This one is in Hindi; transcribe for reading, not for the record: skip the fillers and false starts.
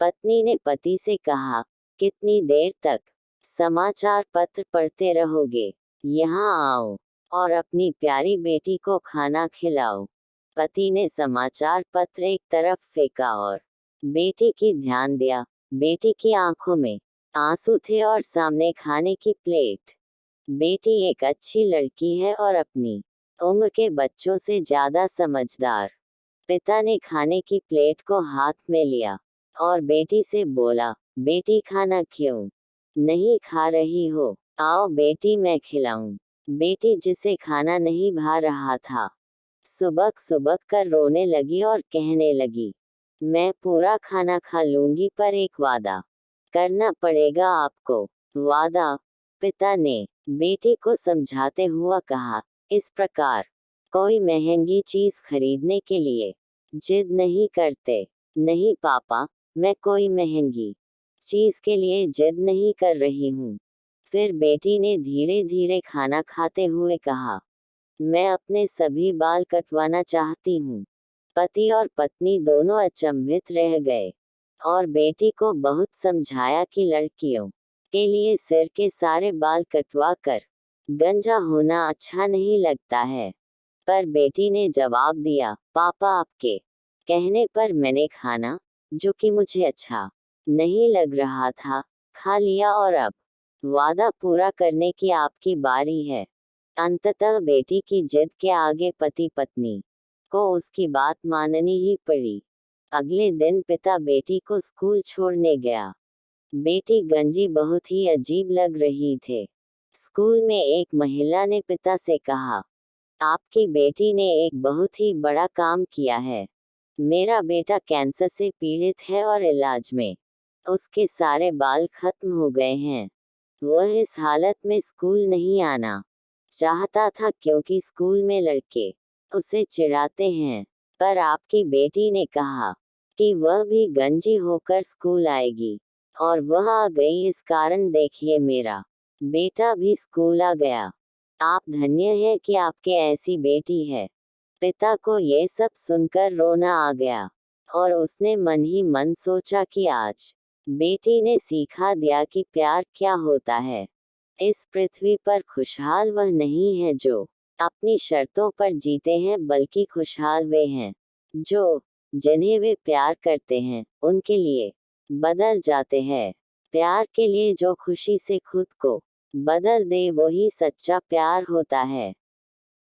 पत्नी ने पति से कहा, कितनी देर तक समाचार पत्र पढ़ते रहोगे? यहाँ आओ और अपनी प्यारी बेटी को खाना खिलाओ। पति ने समाचार पत्र एक तरफ फेंका और बेटी की ध्यान दिया। बेटी की आंखों में आंसू थे और सामने खाने की प्लेट। बेटी एक अच्छी लड़की है और अपनी उम्र के बच्चों से ज्यादा समझदार। पिता ने खाने की प्लेट को हाथ में लिया और बेटी से बोला, बेटी खाना क्यों नहीं खा रही हो? आओ बेटी मैं खिलाऊं। बेटी जिसे खाना नहीं भा रहा था, सुबक सुबक कर रोने लगी और कहने लगी, मैं पूरा खाना खा लूंगी पर एक वादा करना पड़ेगा आपको। वादा? पिता ने बेटी को समझाते हुआ कहा, इस प्रकार कोई महंगी चीज खरीदने के लिए जिद नहीं करते। नहीं पापा, मैं कोई महंगी चीज के लिए जिद नहीं कर रही हूँ। फिर बेटी ने धीरे धीरे खाना खाते हुए कहा, मैं अपने सभी बाल कटवाना चाहती हूँ। पति और पत्नी दोनों अचंभित रह गए और बेटी को बहुत समझाया कि लड़कियों के लिए सिर के सारे बाल कटवा कर गंजा होना अच्छा नहीं लगता है। पर बेटी ने जवाब दिया, पापा आपके कहने पर मैंने खाना, जो कि मुझे अच्छा नहीं लग रहा था, खा लिया और अब वादा पूरा करने की आपकी बारी है। अंततः बेटी की जिद के आगे पति पत्नी को उसकी बात माननी ही पड़ी। अगले दिन पिता बेटी को स्कूल छोड़ने गया। बेटी गंजी बहुत ही अजीब लग रही थे। स्कूल में एक महिला ने पिता से कहा, आपकी बेटी ने एक बहुत ही बड़ा काम किया है। मेरा बेटा कैंसर से पीड़ित है और इलाज में उसके सारे बाल खत्म हो गए हैं। वह इस हालत में स्कूल नहीं आना चाहता था क्योंकि स्कूल में लड़के उसे चिढ़ाते हैं। पर आपकी बेटी ने कहा कि वह भी गंजी होकर स्कूल आएगी और वह आ गई। इस कारण देखिए मेरा बेटा भी स्कूल आ गया। आप धन्य हैं कि आपके ऐसी बेटी है। पिता को ये सब सुनकर रोना आ गया और उसने मन ही मन सोचा कि आज बेटी ने सिखा दिया कि प्यार क्या होता है। इस पृथ्वी पर खुशहाल वह नहीं है जो अपनी शर्तों पर जीते हैं, बल्कि खुशहाल वे हैं जो जिन्हें वे प्यार करते हैं उनके लिए बदल जाते हैं। प्यार के लिए जो खुशी से खुद को बदल दे वही सच्चा प्यार होता है।